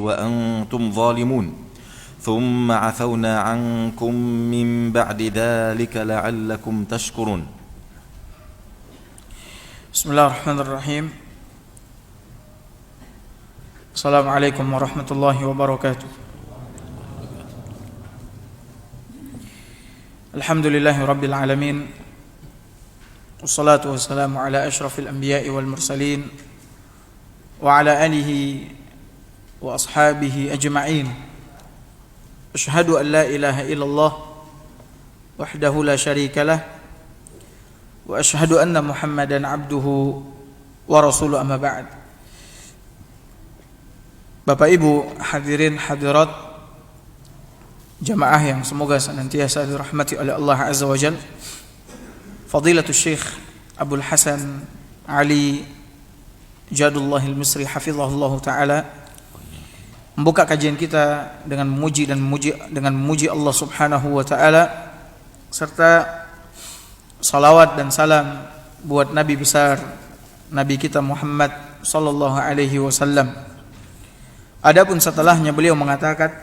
وأنتم ظالمون ثم عفونا عنكم من بعد ذلك لعلكم تشكرون. Bismillahirrahmanirrahim. Assalamualaikum warahmatullahi wabarakatuh. Alhamdulillahi rabbil alamin. Wassalatu wassalamu ala asyrafil anbiya'i wal mursalin wa ala alihi wa ashabihi ajma'in. Asyhadu an la ilaha illallah wahdahu la syarika lah wa asyhadu anna Muhammadan abduhu wa rasuluhu, amma ba'd. Bapak Ibu hadirin hadirat jamaah yang semoga senantiasa dirahmati oleh Allah Azza wa Jalla, Fadilatul Syekh Abdul Hasan Ali Jadullah al-Misri hafizahullah ta'ala membuka kajian kita dengan memuji Allah Subhanahu wa ta'ala, serta salawat dan salam buat Nabi besar, Nabi kita Muhammad sallallahu alaihi wasallam. Adapun setelahnya beliau mengatakan,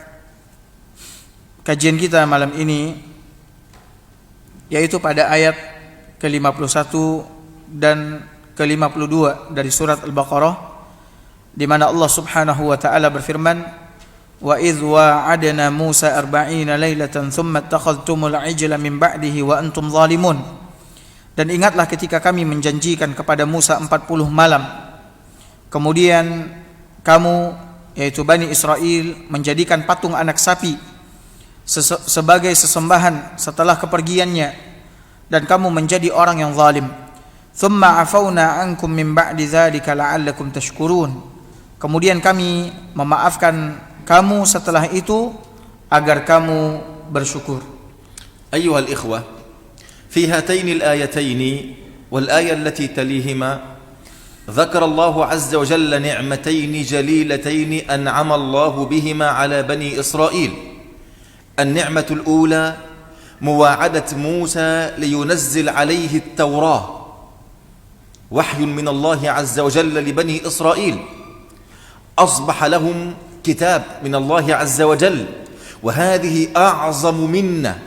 kajian kita malam ini yaitu pada ayat ke-51 dan ke-52 dari surat Al-Baqarah, di mana Allah Subhanahu wa taala berfirman, wa idh wa'adna Musa 40 lailatan thumma ittakhadhtumul ijla min ba'dihi wa antum zalimun. Dan ingatlah ketika kami menjanjikan kepada Musa 40 malam, kemudian kamu, yaitu Bani Israel, menjadikan patung anak sapi sebagai sesembahan setelah kepergiannya, dan kamu menjadi orang yang zalim. Thumma afawna ankum min ba'di dzalika la'allakum tashkurun. Kemudian kami memaafkan kamu setelah itu agar kamu bersyukur. أيها الإخوة، في هاتين الآيتين والآية التي تليهما ذكر الله عز وجل نعمتين جليلتين أنعم الله بهما على بني إسرائيل. النعمة الأولى مواعدة موسى لينزل عليه التوراة، وحي من الله عز وجل لبني إسرائيل، أصبح لهم كتاب من الله عز وجل، وهذه أعظم منة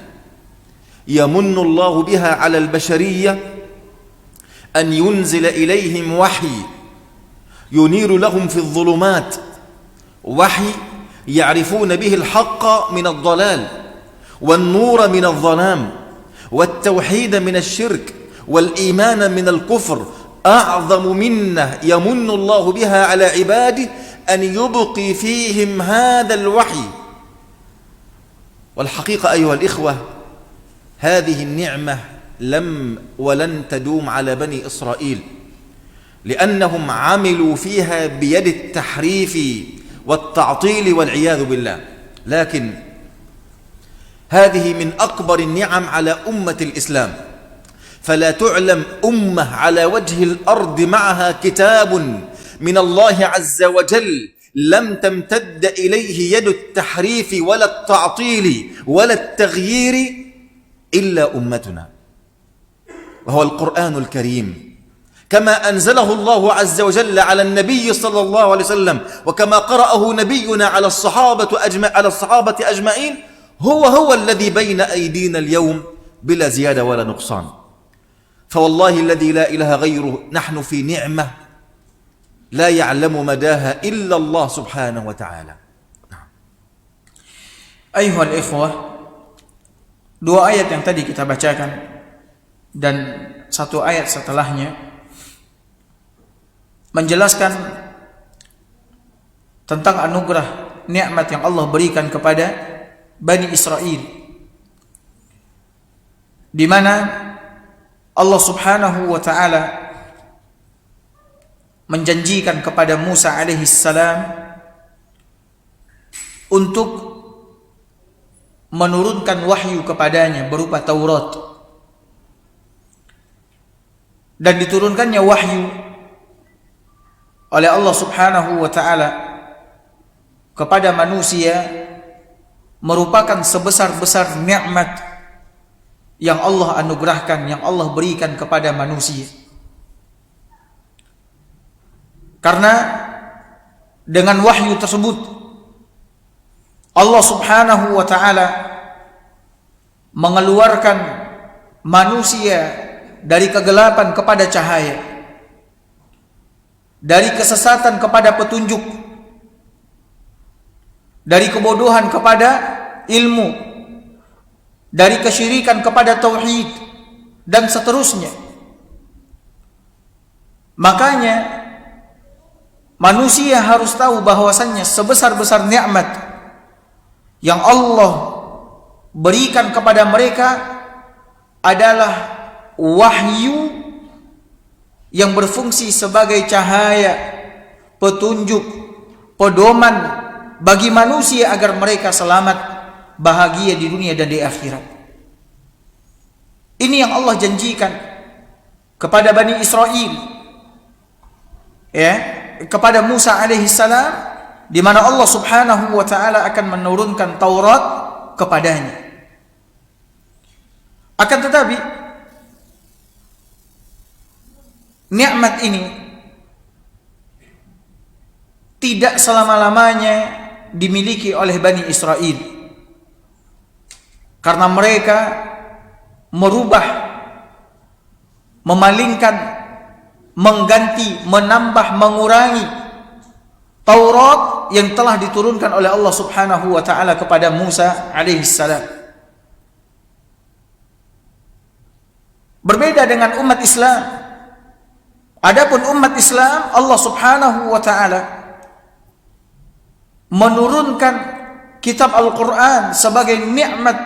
يمن الله بها على البشرية، أن ينزل إليهم وحي ينير لهم في الظلمات، وحي يعرفون به الحق من الضلال والنور من الظلام والتوحيد من الشرك والإيمان من الكفر. أعظم منة يمن الله بها على عباده أن يبقي فيهم هذا الوحي. والحقيقة أيها الإخوة، هذه النعمة لم ولن تدوم على بني إسرائيل، لأنهم عملوا فيها بيد التحريف والتعطيل والعياذ بالله. لكن هذه من أكبر النعم على أمة الإسلام، فلا تعلم أمة على وجه الأرض معها كتاب من الله عز وجل لم تمتد إليه يد التحريف ولا التعطيل ولا التغيير إلا أمتنا، وهو القرآن الكريم، كما أنزله الله عز وجل على النبي صلى الله عليه وسلم، وكما قرأه نبينا على الصحابة أجمعين، هو الذي بين أيدينا اليوم بلا زيادة ولا نقصان. فوالله الذي لا إله غيره نحن في نعمة لا يعلم مداها إلا الله سبحانه وتعالى. Ayuhal ikhwah, dua ayat yang tadi kita bacakan dan satu ayat setelahnya menjelaskan tentang anugerah nikmat yang Allah berikan kepada Bani Israel, di mana Allah Subhanahu wa taala menjanjikan kepada Musa alaihi salam untuk menurunkan wahyu kepadanya berupa Taurat, dan diturunkannya wahyu oleh Allah Subhanahu wa taala kepada manusia merupakan sebesar-besar nikmat yang Allah anugerahkan, yang Allah berikan kepada manusia. Karena dengan wahyu tersebut Allah Subhanahu wa taala mengeluarkan manusia dari kegelapan kepada cahaya, dari kesesatan kepada petunjuk, dari kebodohan kepada ilmu, dari kesyirikan kepada tauhid, dan seterusnya. Makanya manusia harus tahu bahwasannya sebesar-besar nikmat yang Allah berikan kepada mereka adalah wahyu yang berfungsi sebagai cahaya, petunjuk, pedoman bagi manusia agar mereka selamat, bahagia di dunia dan di akhirat. Ini yang Allah janjikan kepada Bani Israel, ya, kepada Musa alaihissalam, di mana Allah Subhanahu wa taala akan menurunkan Taurat kepadanya. Akan tetapi nikmat ini tidak selama-lamanya dimiliki oleh Bani Israel, karena mereka merubah, memalingkan, mengganti, menambah, mengurangi Taurat yang telah diturunkan oleh Allah Subhanahu wa taala kepada Musa alaihissalam. Berbeda dengan umat Islam. Adapun umat Islam, Allah Subhanahu wa taala menurunkan kitab Al-Qur'an sebagai nikmat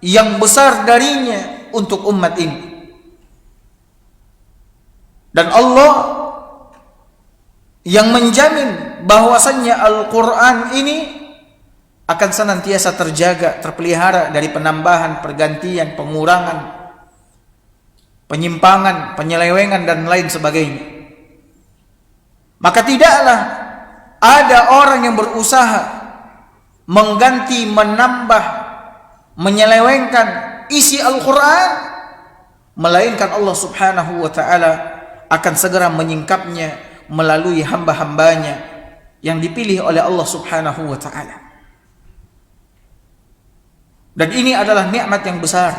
yang besar darinya untuk umat ini. Dan Allah yang menjamin bahwasannya Al-Quran ini akan senantiasa terjaga, terpelihara dari penambahan, pergantian, pengurangan, penyimpangan, penyelewengan dan lain sebagainya. Maka tidaklah ada orang yang berusaha mengganti, menambah, menyelewengkan isi Al-Quran, melainkan Allah Subhanahu wa ta'ala akan segera menyingkapnya melalui hamba-hambanya yang dipilih oleh Allah Subhanahu wa ta'ala. Dan ini adalah nikmat yang besar.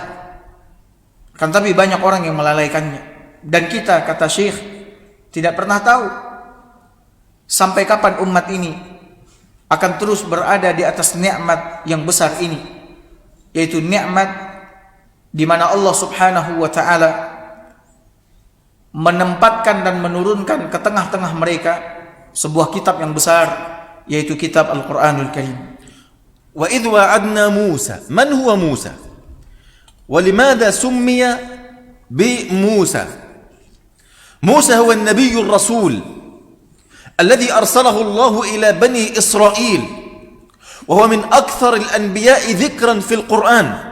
Kan tapi banyak orang yang melalaikannya. Dan kita, kata Syekh, tidak pernah tahu sampai kapan umat ini akan terus berada di atas nikmat yang besar ini, yaitu nikmat di mana Allah Subhanahu wa ta'ala menempatkan dan menurunkan ke tengah-tengah mereka sebuah kitab yang besar, yaitu kitab Al-Quranul Karim. Wa idh wa'adna Musa. Man huwa Musa? Wa limadha summiya bi Musa? Musa huwa an-nabiy ar-rasul alladhi arsalahu Allah ila bani Israil, wa huwa min akthar al-anbiya'i dhikran fil Qur'an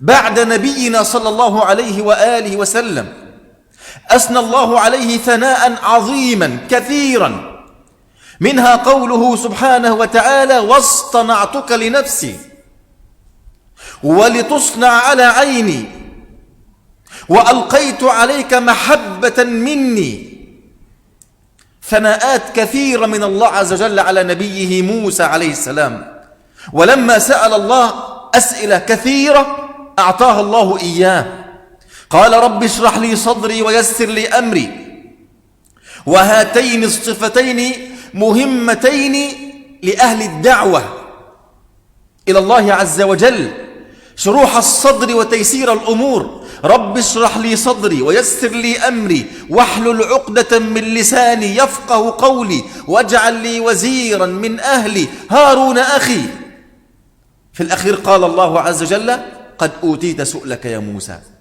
ba'da nabiyyina sallallahu alayhi wa alihi wa sallam. أثنى الله عليه ثناء عظيما كثيرا، منها قوله سبحانه وتعالى: واصطنعتك لنفسي ولتصنع على عيني وألقيت عليك محبة مني. ثناءات كثيرة من الله عز وجل على نبيه موسى عليه السلام. ولما سأل الله أسئلة كثيرة أعطاها الله إياه. قال: رب اشرح لي صدري ويسر لي أمري. وهاتين الصفتين مهمتين لأهل الدعوة إلى الله عز وجل: شروح الصدر وتيسير الأمور. رب اشرح لي صدري ويسر لي أمري واحلل عقدة من لساني يفقه قولي واجعل لي وزيرا من أهلي هارون أخي. في الأخير قال الله عز وجل: قد أوتيت سؤلك يا موسى.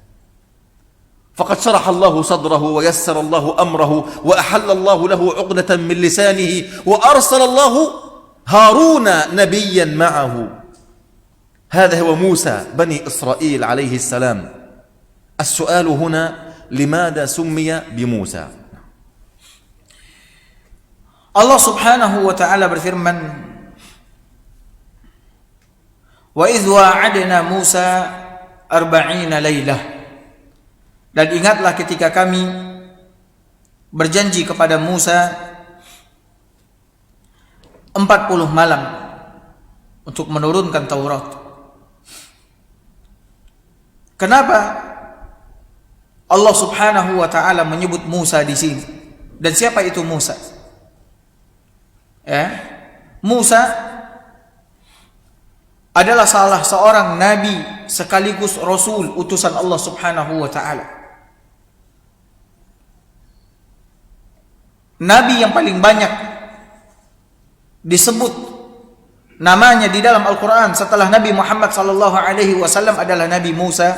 فقد شرح الله صدره ويسر الله أمره وأحل الله له عقدة من لسانه وأرسل الله هارون نبيا معه. هذا هو موسى بني إسرائيل عليه السلام. السؤال هنا: لماذا سمي بموسى؟ Allah Subhanahu wa ta'ala berfirman: Wa idh wa'adna Musa 40 lailah. Dan ingatlah ketika kami berjanji kepada Musa 40 malam. untuk menurunkan Taurat. Kenapa Allah Subhanahu wa taala menyebut Musa di sini? Dan siapa itu Musa? Musa adalah salah seorang nabi sekaligus rasul utusan Allah Subhanahu wa taala. Nabi yang paling banyak disebut namanya di dalam Al-Qur'an setelah Nabi Muhammad sallallahu alaihi wasallam adalah Nabi Musa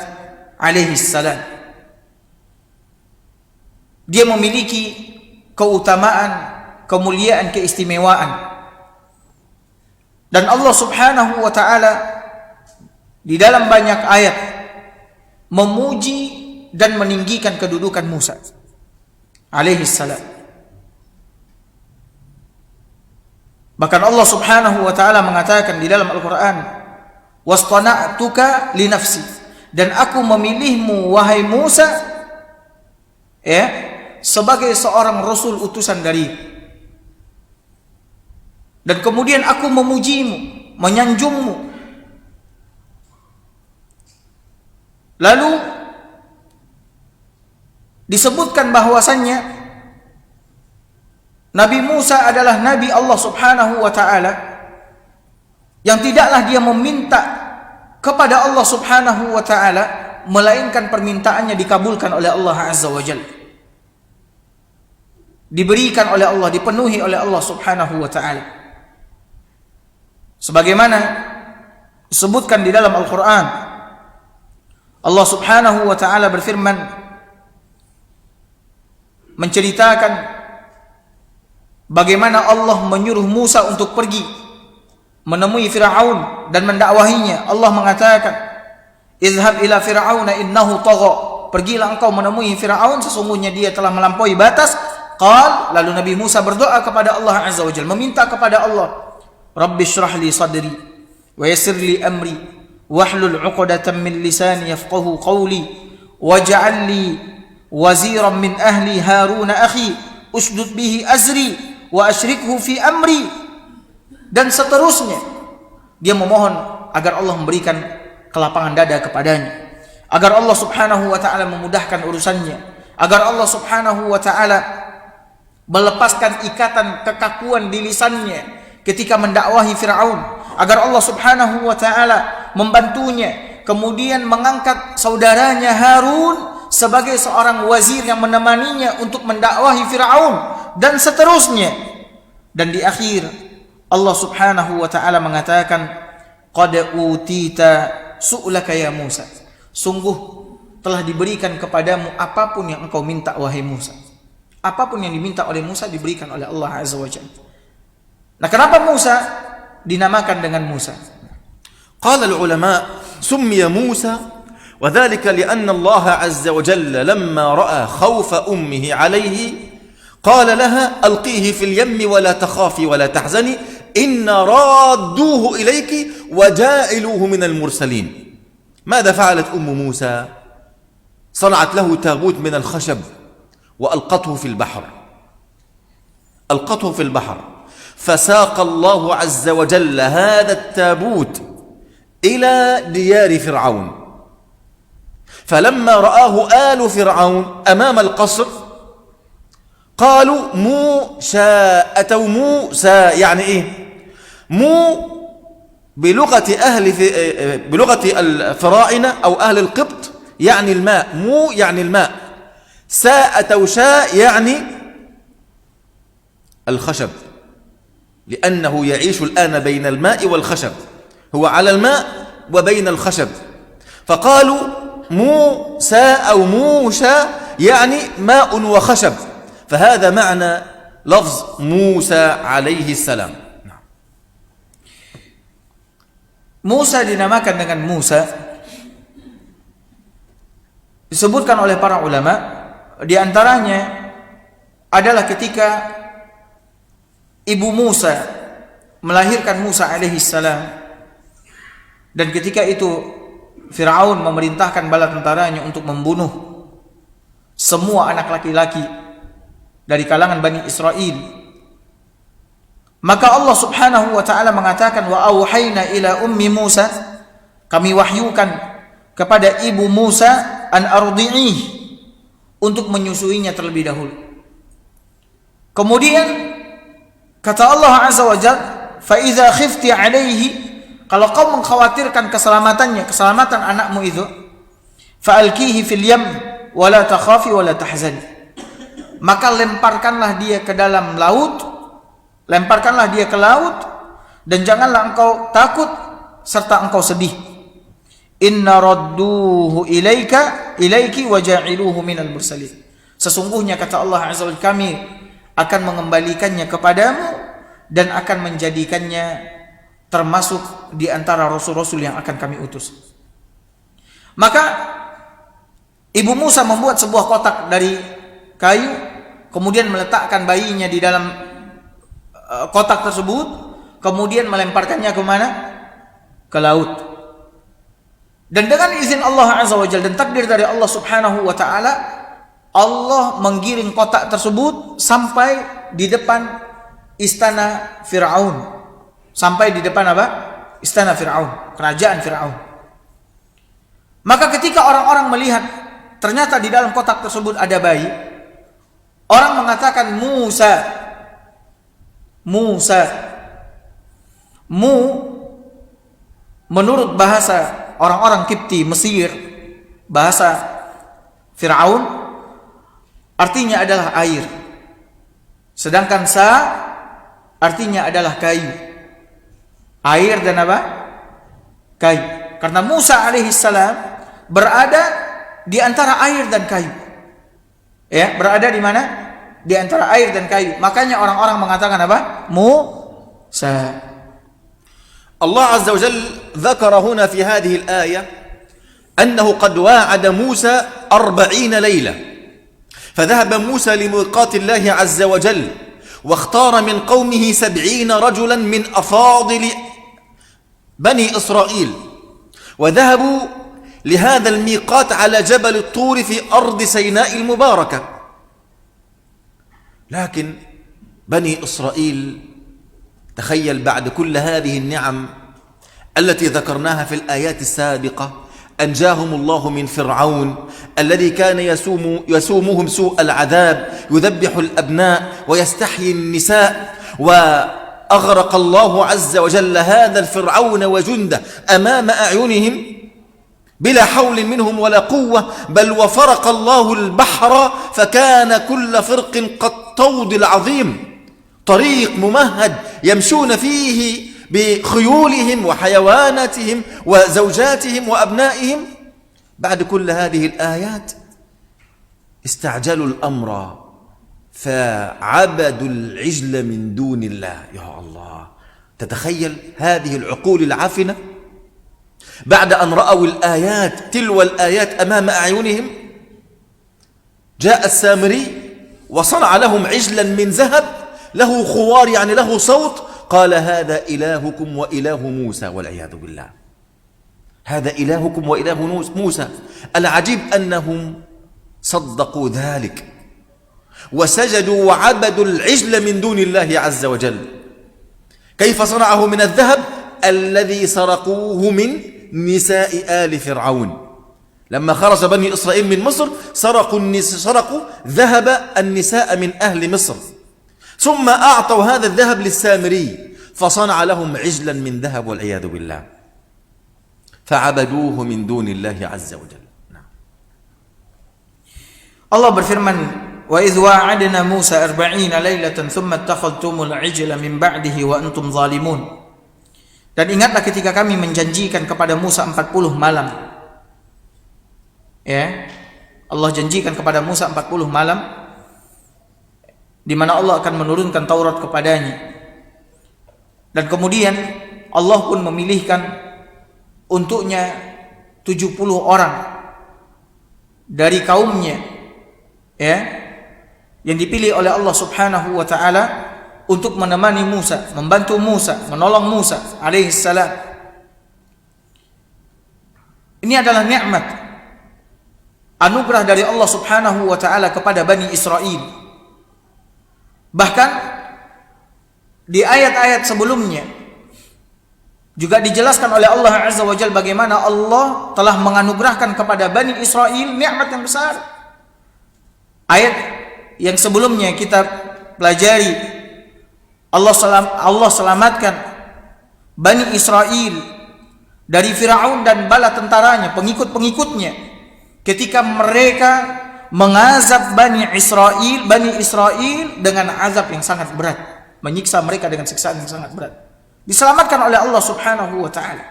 alaihi salam. Dia memiliki keutamaan, kemuliaan, keistimewaan. Dan Allah Subhanahu wa taala di dalam banyak ayat memuji dan meninggikan kedudukan Musa alaihi salam. Bahkan Allah Subhanahu wa taala mengatakan di dalam Al-Qur'an, "Wastana'tuka li nafsi." Dan aku memilihmu wahai Musa sebagai seorang rasul utusan dariku. Dan kemudian aku memujimu, menyanjungmu. Lalu disebutkan bahwasannya Nabi Musa adalah Nabi Allah Subhanahu wa ta'ala yang tidaklah dia meminta kepada Allah Subhanahu wa ta'ala melainkan permintaannya dikabulkan oleh Allah Azza wa Jalla, diberikan oleh Allah, dipenuhi oleh Allah Subhanahu wa ta'ala. Sebagaimana disebutkan di dalam Al-Quran, Allah Subhanahu wa ta'ala berfirman menceritakan bagaimana Allah menyuruh Musa untuk pergi menemui Fir'aun dan mendakwahinya. Allah mengatakan, "Izhab ila Fir'auna innahu tagha." Pergilah engkau menemui Fir'aun, sesungguhnya dia telah melampaui batas. Lalu Nabi Musa berdoa kepada Allah Azza wa Jalla, meminta kepada Allah, "Rabbi shrah li sadri wa yassir li amri wahlul 'uqdatam min lisani yafqahu qawli waj'al li waziran min ahli Harun akhi ushdud bihi azri wa asyrikhu fi amri." Dan seterusnya dia memohon agar Allah memberikan kelapangan dada kepadanya, agar Allah Subhanahu wa taala memudahkan urusannya, agar Allah Subhanahu wa taala melepaskan ikatan kekakuan di lisannya ketika mendakwahi Fir'aun, agar Allah Subhanahu wa taala membantunya, kemudian mengangkat saudaranya Harun sebagai seorang wazir yang menemaninya untuk mendakwahi Fir'aun, dan seterusnya. Dan di akhir Allah Subhanahu wa taala mengatakan, "Qad utita su'laka ya Musa." Sungguh telah diberikan kepadamu apapun yang engkau minta wahai Musa. Apapun yang diminta oleh Musa diberikan oleh Allah Azza wa Jalla. Nah, kenapa Musa dinamakan dengan Musa? قال العلماء سمي موسى وذلك لأن الله عز وجل لما رأى خوف أمه عليه قال لها ألقيه في اليم ولا تخافي ولا تحزني إن رادوه إليك وجائلوه من المرسلين. ماذا فعلت أم موسى؟ صنعت له تابوت من الخشب وألقته في البحر، ألقته في البحر، فساق الله عز وجل هذا التابوت إلى ديار فرعون. فلما رآه آل فرعون أمام القصر قالوا موسى، أتوا موسى، يعني إيه؟ مو بلغة بلغة الفراعنة أو أهل القبط يعني الماء، مو يعني الماء، ساء توشاء يعني الخشب، لأنه يعيش الآن بين الماء والخشب، هو على الماء وبين الخشب، فقالوا موسى أو موشى يعني ماء وخشب، فهذا معنى لفظ موسى عليه السلام. Musa dinamakan dengan Musa disebutkan oleh para ulama, di antaranya adalah ketika ibu Musa melahirkan Musa alaihi salam, dan ketika itu Fir'aun memerintahkan bala tentaranya untuk membunuh semua anak laki-laki dari kalangan Bani Israel. Maka Allah Subhanahu wa taala mengatakan, wa auhayna ila ummi Musa, kami wahyukan kepada ibu Musa an ardi'ih, untuk menyusuinya terlebih dahulu. Kemudian kata Allah Azza wa Jalla, fa idza khifti alaihi, kalau kau mengkhawatirkan keselamatan anakmu itu, fa alqihi fil yam wa la takhafi wa la tahzani, maka lemparkanlah dia ke dalam laut, lemparkanlah dia ke laut, dan janganlah engkau takut serta engkau sedih. Inna radduhu ilaiki wa ja'iluhu minal mursalin. Sesungguhnya kata Allah Azza wa Jalla, kami akan mengembalikannya kepadamu dan akan menjadikannya termasuk di antara rasul-rasul yang akan kami utus. Maka ibu Musa membuat sebuah kotak dari kayu, kemudian meletakkan bayinya di dalam kotak tersebut, kemudian melemparkannya ke mana? Ke laut. Dan dengan izin Allah Azza wa Jalla dan takdir dari Allah Subhanahu wa taala, Allah menggiring kotak tersebut sampai di depan istana Firaun. Sampai di depan apa? Istana Firaun, kerajaan Firaun. Maka ketika orang-orang melihat ternyata di dalam kotak tersebut ada bayi, orang mengatakan Musa. Menurut bahasa orang-orang Kipti Mesir, bahasa Firaun, artinya adalah air. Sedangkan sa artinya adalah kayu. Air dan apa? Kayu. Karena Musa alaihissalam berada di antara air dan kayu. Ya, berada di mana? Di antara air dan kayu. Makanya orang-orang mengatakan apa? Musa. الله عز وجل ذكر هنا في هذه الآية أنه قد واعد موسى 40 ليلة، فذهب موسى لميقات الله عز وجل واختار من قومه 70 رجلا من أفاضل بني إسرائيل، وذهبوا لهذا الميقات على جبل الطور في أرض سيناء المباركة. لكن بني إسرائيل، تخيل بعد كل هذه النعم التي ذكرناها في الآيات السابقة، أنجاهم الله من فرعون الذي كان يسومهم سوء العذاب، يذبح الأبناء ويستحيي النساء، وأغرق الله عز وجل هذا الفرعون وجنده أمام أعينهم بلا حول منهم ولا قوة، بل وفرق الله البحر فكان كل فرق كالطود العظيم، طريق ممهد يمشون فيه بخيولهم وحيواناتهم وزوجاتهم وأبنائهم. بعد كل هذه الآيات استعجلوا الأمر فعبدوا العجل من دون الله. يا الله، تتخيل هذه العقول العافنة بعد أن رأوا الآيات تلو الآيات أمام أعينهم، جاء السامري وصنع لهم عجلا من ذهب له خوار، يعني له صوت، قال هذا إلهكم وإله موسى والعياذ بالله. هذا إلهكم وإله موسى. العجيب أنهم صدقوا ذلك وسجدوا وعبدوا العجل من دون الله عز وجل. كيف صنعه من الذهب الذي سرقوه من نساء آل فرعون؟ لما خرج بني إسرائيل من مصر سرقوا ذهب النساء من أهل مصر، ثم أعطوا هذا الذهب للسامري فصنع لهم عجلا من ذهب والعياذ بالله، فعبدوه من دون الله عز وجل. Allah berfirman, wa idh wa'adna Musa 40 lailatan thumma ittakhadhtumul ijla min ba'dihi wa antum zalimun. Dan ingatlah ketika kami menjanjikan kepada Musa 40 malam. Ya. Allah janjikan kepada Musa 40 malam di mana Allah akan menurunkan Taurat kepadanya. Dan kemudian Allah pun memilihkan untuknya 70 orang dari kaumnya, ya, yang dipilih oleh Allah Subhanahu wa taala untuk menemani Musa, membantu Musa, menolong Musa alaihissalam. Ini adalah nikmat, anugerah dari Allah Subhanahu wa taala kepada Bani Israel. Bahkan di ayat-ayat sebelumnya juga dijelaskan oleh Allah Azza wa Jalla bagaimana Allah telah menganugerahkan kepada Bani Israel nikmat yang besar. Ayat yang sebelumnya kita pelajari, Allah selamatkan Bani Israel dari Firaun dan bala tentaranya, pengikut-pengikutnya, ketika mereka mengazab Bani Israel dengan azab yang sangat berat, menyiksa mereka dengan siksaan yang sangat berat. Diselamatkan oleh Allah Subhanahu wa taala.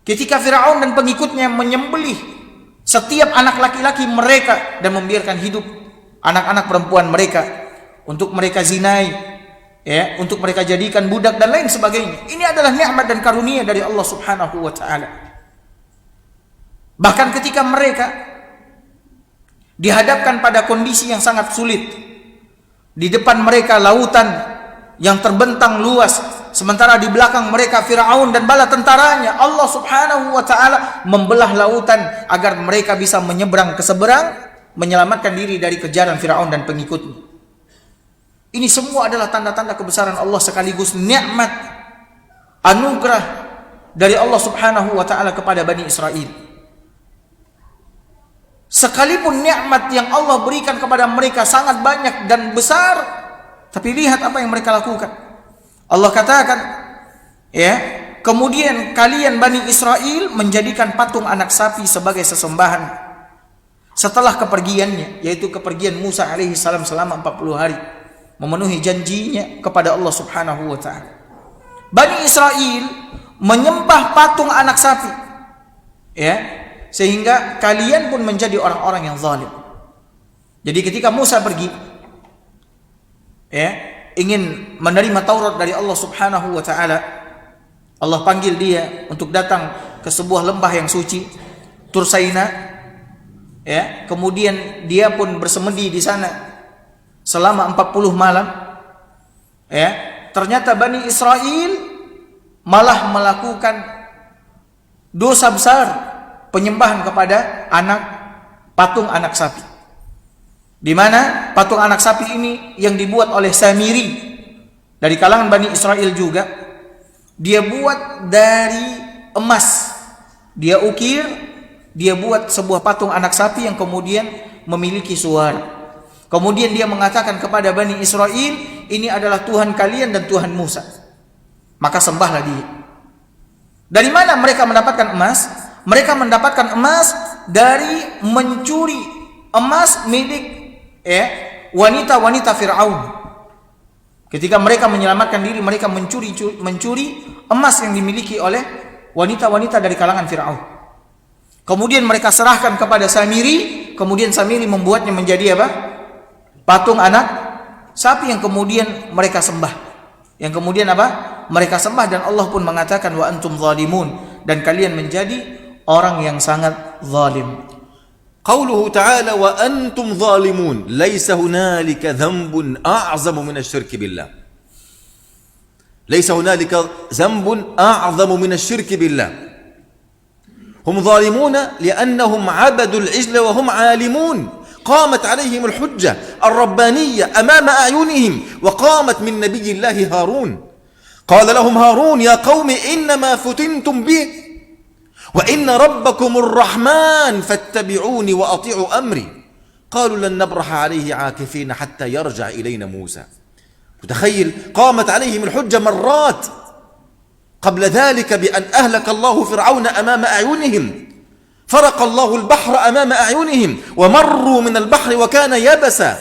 Ketika Firaun dan pengikutnya menyembelih setiap anak laki-laki mereka dan membiarkan hidup anak-anak perempuan mereka untuk mereka zinai, ya, untuk mereka jadikan budak dan lain sebagainya. Ini adalah nikmat dan karunia dari Allah Subhanahu wa taala. Bahkan ketika mereka dihadapkan pada kondisi yang sangat sulit, di depan mereka lautan yang terbentang luas, sementara di belakang mereka Firaun dan bala tentaranya, Allah Subhanahu wa taala membelah lautan agar mereka bisa menyeberang ke seberang, menyelamatkan diri dari kejaran Firaun dan pengikutnya. Ini semua adalah tanda-tanda kebesaran Allah sekaligus nikmat anugerah dari Allah Subhanahu wa taala kepada Bani Israel. Sekalipun nikmat yang Allah berikan kepada mereka sangat banyak dan besar, tapi lihat apa yang mereka lakukan. Allah katakan, ya, kemudian kalian Bani Israel menjadikan patung anak sapi sebagai sesembahan setelah kepergiannya, yaitu kepergian Musa alaihi salam selama 40 hari, memenuhi janjinya kepada Allah Subhanahu wa taala. Bani Israel menyembah patung anak sapi, ya, sehingga kalian pun menjadi orang-orang yang zalim. Jadi ketika Musa pergi, ya, ingin menerima Taurat dari Allah Subhanahu wa taala, Allah panggil dia untuk datang ke sebuah lembah yang suci, Tur Saina. Ya, kemudian dia pun bersemedi di sana selama 40 malam. Ya, ternyata Bani Israel malah melakukan dosa besar, penyembahan kepada patung anak sapi. Di mana patung anak sapi ini yang dibuat oleh Samiri dari kalangan Bani Israel juga, dia buat dari emas. Dia ukir, dia buat sebuah patung anak sapi yang kemudian memiliki suara. Kemudian dia mengatakan kepada Bani Israel, ini adalah Tuhan kalian dan Tuhan Musa, maka sembahlah dia. Dari mana mereka mendapatkan emas? Mereka mendapatkan emas dari mencuri emas milik wanita-wanita Fir'aun. Ketika mereka menyelamatkan diri, mereka mencuri emas yang dimiliki oleh wanita-wanita dari kalangan Fir'aun. Kemudian mereka serahkan kepada Samiri, kemudian Samiri membuatnya menjadi apa? Patung anak sapi yang kemudian mereka sembah. Yang kemudian apa? Mereka sembah, dan Allah pun mengatakan wa antum zalimun, dan kalian menjadi orang yang sangat zalim. Qauluhu ta'ala wa antum zalimun, laisa hunalika dhanbun a'zamu min asy-syirki billah. Laisa hunalika dhanbun a'zamu min asy-syirki billah. هم ظالمون لأنهم عبدوا العجل وهم عالمون. قامت عليهم الحجة الربانية أمام أعينهم، وقامت من نبي الله هارون. قال لهم هارون يا قوم إنما فتنتم به وإن ربكم الرحمن فاتبعوني وأطيعوا أمري. قالوا لن نبرح عليه عاكفين حتى يرجع إلينا موسى. متخيل؟ قامت عليهم الحجة مرات قبل ذلك بأن أهلك الله فرعون أمام أعينهم، فرق الله البحر أمام أعينهم ومروا من البحر وكان يبسا،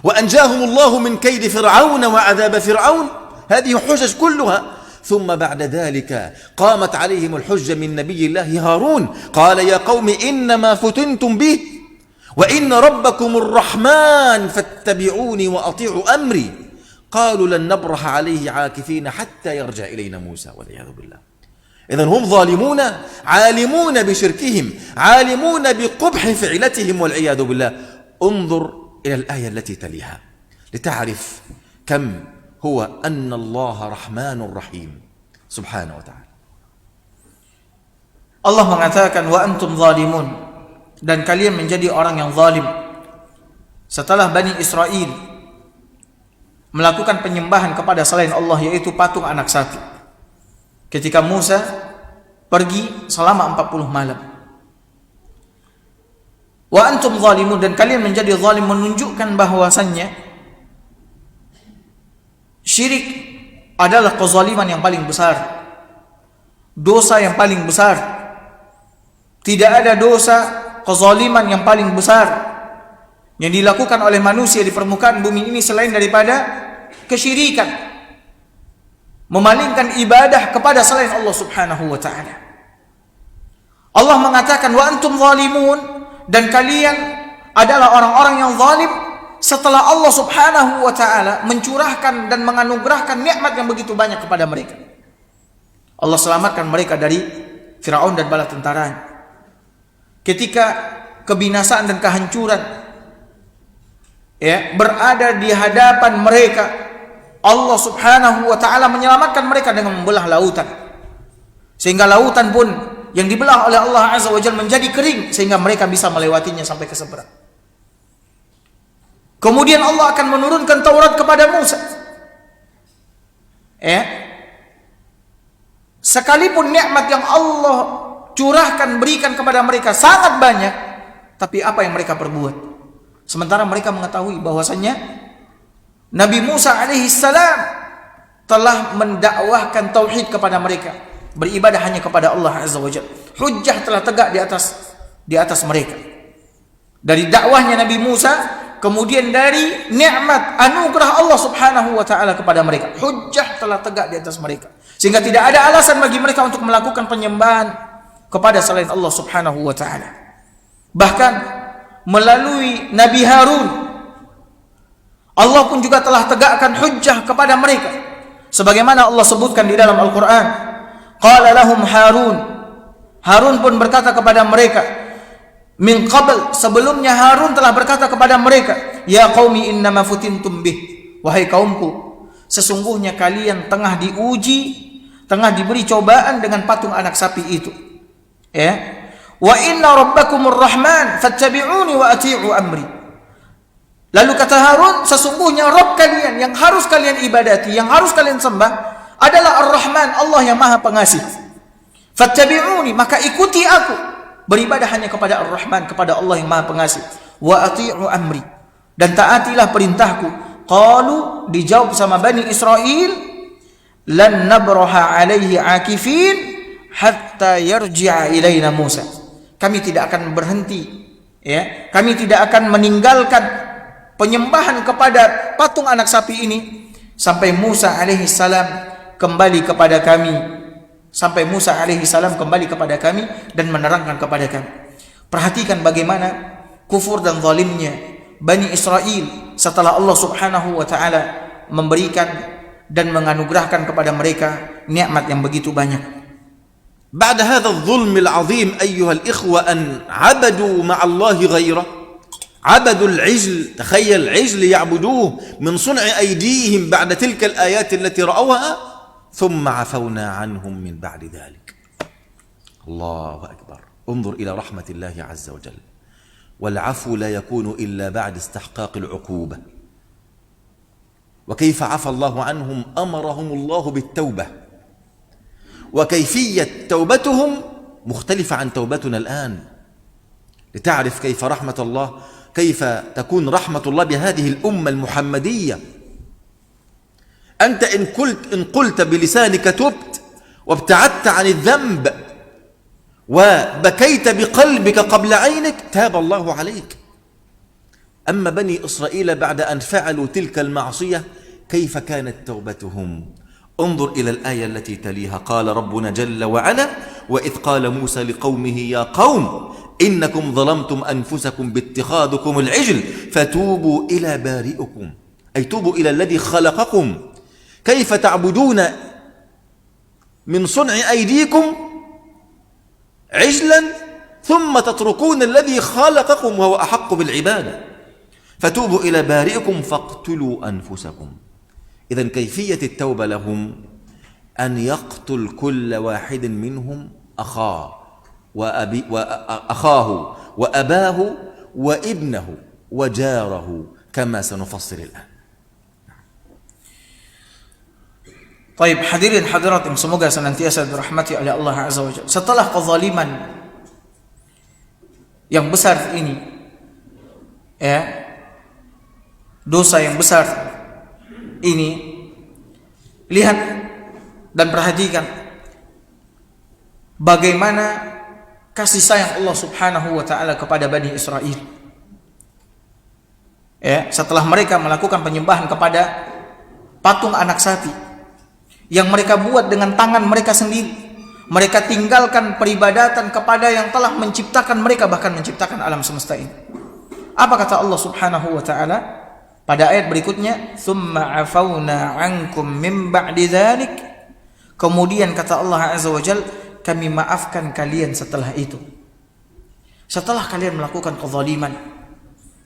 وأنجاهم الله من كيد فرعون وعذاب فرعون. هذه حجج كلها. ثم بعد ذلك قامت عليهم الحجة من نبي الله هارون، قال يا قوم إنما فتنتم به وإن ربكم الرحمن فاتبعوني وأطيعوا أمري. قالوا لن نبرح عليه عاكفين حتى يرجع إلينا موسى والعياذ بالله. إذن هم ظالمون عالمون بشركهم، عالمون بقبح فعلتهم والعياذ بالله. انظر إلى الآية التي تليها لتعرف كم هو أن الله رحمن رحيم سبحانه وتعالى. Allah mengatakan wa antum zalimun, dan kalian menjadi orang yang zalim. Setelah Bani Israel melakukan penyembahan kepada selain Allah, yaitu patung anak sapi. Ketika Musa pergi selama 40 malam. Wa antum zalimun, dan kalian menjadi zalim, menunjukkan bahwasannya syirik adalah kezaliman yang paling besar, dosa yang paling besar. Tidak ada dosa kezaliman yang paling besar yang dilakukan oleh manusia di permukaan bumi ini selain daripada kesyirikan, memalingkan ibadah kepada selain Allah Subhanahu wa taala. Allah mengatakan wa antum zalimun, dan kalian adalah orang-orang yang zalim setelah Allah Subhanahu wa taala mencurahkan dan menganugerahkan nikmat yang begitu banyak kepada mereka. Allah selamatkan mereka dari Firaun dan bala tentaranya. Ketika kebinasaan dan kehancuran berada di hadapan mereka, Allah Subhanahu wa taala menyelamatkan mereka dengan membelah lautan, sehingga lautan pun yang dibelah oleh Allah Azza wa Jalla menjadi kering, sehingga mereka bisa melewatinya sampai ke seberang. Kemudian Allah akan menurunkan Taurat kepada Musa. Sekalipun nikmat yang Allah curahkan, berikan kepada mereka sangat banyak, tapi apa yang mereka perbuat? Sementara mereka mengetahui bahwasannya Nabi Musa alaihi salam telah mendakwahkan tauhid kepada mereka, beribadah hanya kepada Allah Azza wa Jalla. Hujjah telah tegak di atas mereka. Dari dakwahnya Nabi Musa, kemudian dari nikmat anugerah Allah Subhanahu wa taala kepada mereka, hujjah telah tegak di atas mereka, sehingga tidak ada alasan bagi mereka untuk melakukan penyembahan kepada selain Allah Subhanahu wa taala. Bahkan melalui Nabi Harun, Allah pun juga telah tegakkan hujjah kepada mereka, sebagaimana Allah sebutkan di dalam Al-Quran. Qala lahum Harun, Harun pun berkata kepada mereka, min qabl, sebelumnya Harun telah berkata kepada mereka, ya qaumi innama futintum bih, wahai kaumku, sesungguhnya kalian tengah diuji, tengah diberi cobaan dengan patung anak sapi itu. Wa inna rabbakumur rahman fattabi'uni wa ati'u amri. Lalu kata Harun, sesungguhnya Rabb kalian yang harus kalian ibadati, yang harus kalian sembah adalah Ar-Rahman, Allah yang Maha Pengasih. Fattabi'uni, maka ikuti aku, beribadah hanya kepada Ar-Rahman, kepada Allah yang Maha Pengasih. Wa ati'u amri, dan taatilah perintahku. Qalu, dijawab sama Bani Israel, lan nabraha alaihi akifin hatta yarji'a ilaina Musa. Kami tidak akan berhenti, kami tidak akan meninggalkan penyembahan kepada patung anak sapi ini sampai Musa alaihi salam kembali kepada kami, sampai Musa alaihi salam kembali kepada kami dan menerangkan kepada kami. Perhatikan bagaimana kufur dan zalimnya Bani Israel setelah Allah Subhanahu wa taala memberikan dan menganugerahkan kepada mereka nikmat yang begitu banyak. بعد هذا الظلم العظيم أيها الإخوة أن عبدوا مع الله غيره، عبدوا العجل، تخيل عجل يعبدوه من صنع أيديهم بعد تلك الآيات التي رأوها، ثم عفونا عنهم من بعد ذلك. الله أكبر. انظر إلى رحمة الله عز وجل. والعفو لا يكون إلا بعد استحقاق العقوبة. وكيف عفى الله عنهم؟ أمرهم الله بالتوبة، وكيفية توبتهم مختلفة عن توبتنا الآن. لتعرف كيف رحمة الله، كيف تكون رحمة الله بهذه الأمة المحمدية. أنت إن قلت بلسانك تبت وابتعدت عن الذنب وبكيت بقلبك قبل عينك، تاب الله عليك. أما بني إسرائيل بعد أن فعلوا تلك المعصية كيف كانت توبتهم؟ انظر إلى الآية التي تليها. قال ربنا جل وعلا: وإذ قال موسى لقومه يا قوم إنكم ظلمتم أنفسكم باتخاذكم العجل فتوبوا إلى بارئكم، أي توبوا إلى الذي خلقكم. كيف تعبدون من صنع أيديكم عجلا ثم تتركون الذي خلقكم وهو أحق بالعبادة، فتوبوا إلى بارئكم فاقتلوا أنفسكم. إذن كيفية التوبة لهم أن يقتل كل واحد منهم أخاه وأباه وابنه وجاره كما سنفصل الآن. Taib, hadirin hadirat yang semoga senantiasa dirahmati oleh Allah Azza wa Jalla. Setelah kezaliman yang besar ini, ya, dosa yang besar ini, lihat dan perhatikan bagaimana kasih sayang Allah Subhanahu wa taala kepada Bani Israel. Ya, setelah mereka melakukan penyembahan kepada patung anak sapi yang mereka buat dengan tangan mereka sendiri, mereka tinggalkan peribadatan kepada yang telah menciptakan mereka, bahkan menciptakan alam semesta ini. Apa kata Allah Subhanahu wa taala pada ayat berikutnya? "Tsumma 'afawna 'ankum min ba'di dzalik." Kemudian kata Allah Azza wa Jalla, kami maafkan kalian setelah itu. Setelah kalian melakukan kezaliman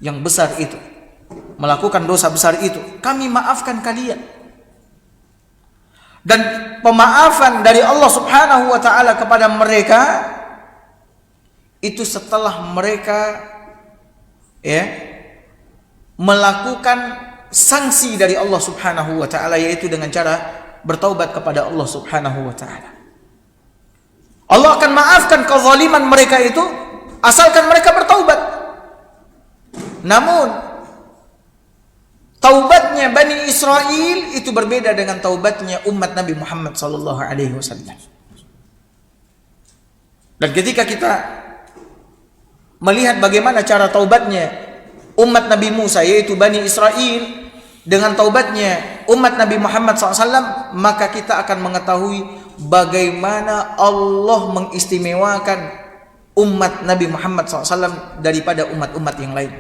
yang besar itu, melakukan dosa besar itu, kami maafkan kalian. Dan pemaafan dari Allah Subhanahu wa taala kepada mereka itu setelah mereka, ya, melakukan sanksi dari Allah Subhanahu wa taala, yaitu dengan cara bertaubat kepada Allah Subhanahu wa taala. Allah akan maafkan kezaliman mereka itu asalkan mereka bertaubat. Namun taubatnya Bani Israel itu berbeda dengan taubatnya umat Nabi Muhammad sallallahu alaihi wasallam. Dan ketika kita melihat bagaimana cara taubatnya umat Nabi Musa, yaitu Bani Israel, dengan taubatnya umat Nabi Muhammad SAW, maka kita akan mengetahui bagaimana Allah mengistimewakan umat Nabi Muhammad SAW daripada umat-umat yang lain.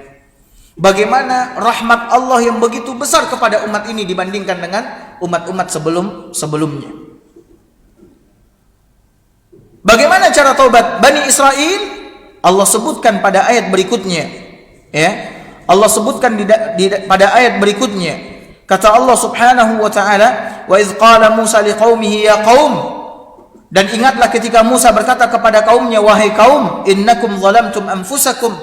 Bagaimana rahmat Allah yang begitu besar kepada umat ini dibandingkan dengan umat-umat sebelumnya. Bagaimana cara taubat Bani Israel? Allah sebutkan pada ayat berikutnya, ya. Allah sebutkan pada ayat berikutnya. Kata Allah Subhanahu wa taala, "Wa idz qala Musa liqaumihi ya qaum." Dan ingatlah ketika Musa berkata kepada kaumnya, "Wahai kaum, innakum zalamtum anfusakum."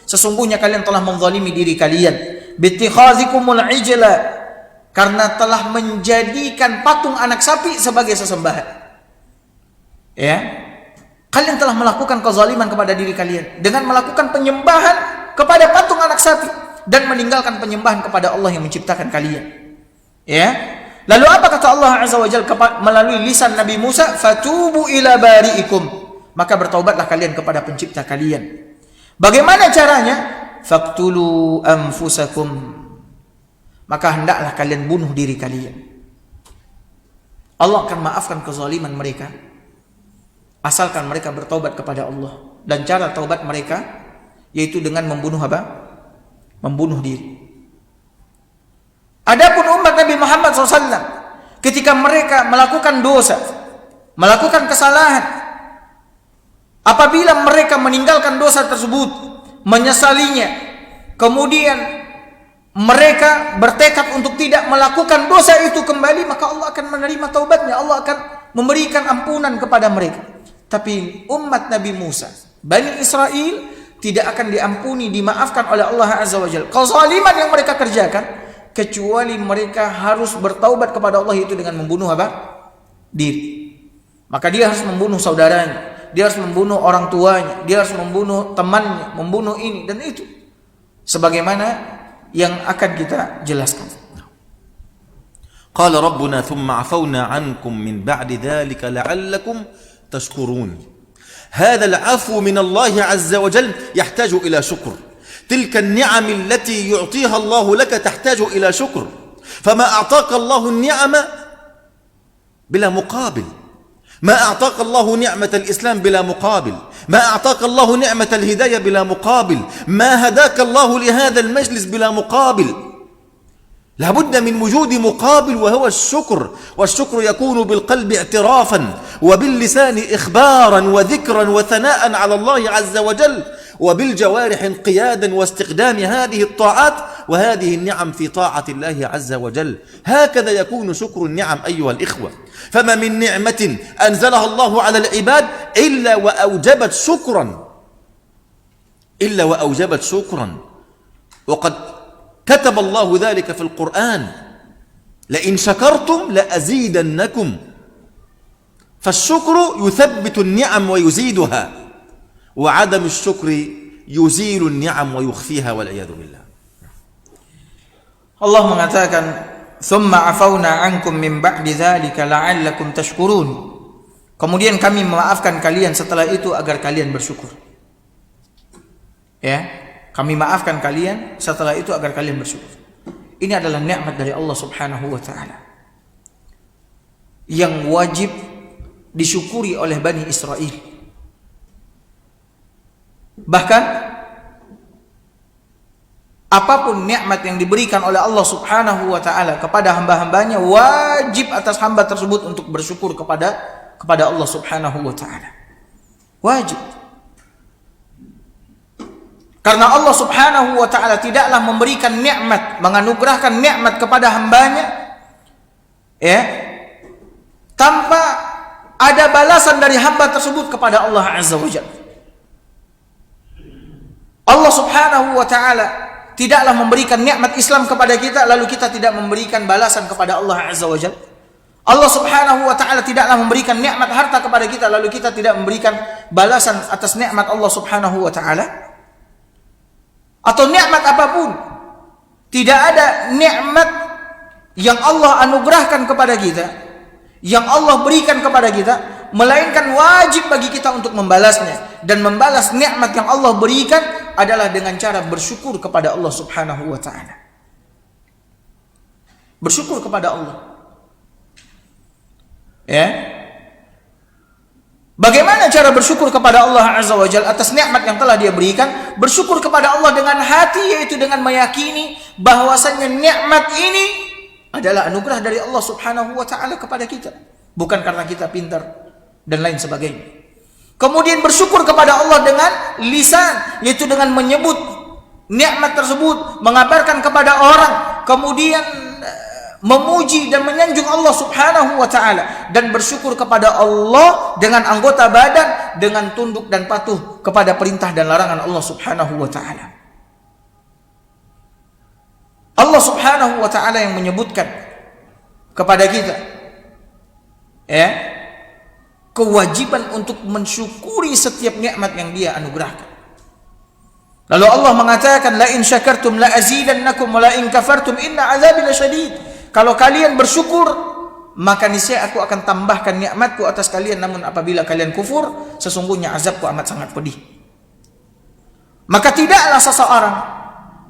Sesungguhnya kalian telah menzalimi diri kalian, bittikhazikumul ijla, karena telah menjadikan patung anak sapi sebagai sesembahan. Ya, kalian telah melakukan kezaliman kepada diri kalian dengan melakukan penyembahan kepada patung anak sapi dan meninggalkan penyembahan kepada Allah yang menciptakan kalian. Ya. Lalu apa kata Allah Azza wa Jalla melalui lisan Nabi Musa? "Fatubu ila bari'ikum." Maka bertaubatlah kalian kepada pencipta kalian. Bagaimana caranya? "Faqtulu anfusakum." Maka hendaklah kalian bunuh diri kalian. Allah akan maafkan kezaliman mereka asalkan mereka bertaubat kepada Allah. Dan cara taubat mereka yaitu dengan membunuh apa? Membunuh diri. Adapun umat Nabi Muhammad SAW, ketika mereka melakukan dosa, melakukan kesalahan, apabila mereka meninggalkan dosa tersebut, menyesalinya, kemudian mereka bertekad untuk tidak melakukan dosa itu kembali, maka Allah akan menerima taubatnya. Allah akan memberikan ampunan kepada mereka. Tapi umat Nabi Musa, Bani Israel, tidak akan diampuni, dimaafkan oleh Allah Azza wa Jalla kezaliman yang mereka kerjakan, kecuali mereka harus bertaubat kepada Allah, itu dengan membunuh apa? Diri. Maka dia harus membunuh saudaranya, dia harus membunuh orang tuanya, dia harus membunuh temannya, membunuh ini dan itu, sebagaimana yang akan kita jelaskan. Qala rabbuna thumma afawna ankum min ba'di dhalika la'allakum tashkurun. هذا العفو من الله عز وجل يحتاج إلى شكر. تلك النعم التي يعطيها الله لك تحتاج إلى شكر. فما أعطاك الله النعمة بلا مقابل، ما أعطاك الله نعمة الإسلام بلا مقابل، ما أعطاك الله نعمة الهداية بلا مقابل، ما هداك الله لهذا المجلس بلا مقابل. لابد من وجود مقابل وهو الشكر. والشكر يكون بالقلب اعترافا وباللسان إخبارا وذكرا وثناء على الله عز وجل، وبالجوارح انقيادا واستقدام هذه الطاعات وهذه النعم في طاعة الله عز وجل. هكذا يكون شكر النعم أيها الإخوة. فما من نعمة أنزلها الله على العباد إلا وأوجبت شكرا وقد كتب الله ذلك في القرآن. La in syakartum la azidannakum. Fasyukru yuthabbitu an-ni'am wa yuziduha. Wa 'adamu asy-syukri yuzilu an-ni'am wa yukhfiha wal 'iyadu billah. Allah mengatakan, "Tsumma 'afawna 'ankum min ba'di dzalika la'allakum tashkurun." Kemudian kami memaafkan kalian setelah itu agar kalian bersyukur. Ya, kami maafkan kalian setelah itu agar kalian bersyukur. Ini adalah nikmat dari Allah Subhanahu wa taala yang wajib disyukuri oleh Bani Israel. Bahkan apapun nikmat yang diberikan oleh Allah Subhanahu wa taala kepada hamba-hambanya, wajib atas hamba tersebut untuk bersyukur kepada Allah Subhanahu wa taala. Wajib. Karena Allah Subhanahu wa taala tidaklah memberikan nikmat, menganugerahkan nikmat kepada hambanya ya, tanpa ada balasan dari hamba tersebut kepada Allah Azza wa Jalla. Allah Subhanahu wa taala tidaklah memberikan nikmat Islam kepada kita lalu kita tidak memberikan balasan kepada Allah Azza wa Jalla. Allah Subhanahu wa taala tidaklah memberikan nikmat harta kepada kita lalu kita tidak memberikan balasan atas nikmat Allah Subhanahu wa taala. Atau nikmat apapun, tidak ada nikmat yang Allah anugerahkan kepada kita, yang Allah berikan kepada kita, melainkan wajib bagi kita untuk membalasnya. Dan membalas nikmat yang Allah berikan adalah dengan cara bersyukur kepada Allah Subhanahu wa taala. Bersyukur kepada Allah. Ya. Bagaimana cara bersyukur kepada Allah Azza wa Jalla atas nikmat yang telah Dia berikan? Bersyukur kepada Allah dengan hati, yaitu dengan meyakini bahwasanya nikmat ini adalah anugerah dari Allah Subhanahu wa taala kepada kita, bukan karena kita pintar dan lain sebagainya. Kemudian bersyukur kepada Allah dengan lisan, yaitu dengan menyebut nikmat tersebut, mengabarkan kepada orang, kemudian memuji dan menyanjung Allah Subhanahu wa taala, dan bersyukur kepada Allah dengan anggota badan, dengan tunduk dan patuh kepada perintah dan larangan Allah Subhanahu wa taala. Allah Subhanahu wa taala yang menyebutkan kepada kita ya, kewajiban untuk mensyukuri setiap nikmat yang Dia anugerahkan. Lalu Allah mengatakan, la in syakartum la azidannakum wa la in kafartum inna azabi lasyadid. Kalau kalian bersyukur, maka niscaya aku akan tambahkan nikmatku atas kalian, namun apabila kalian kufur, sesungguhnya azabku amat sangat pedih. Maka tidaklah seseorang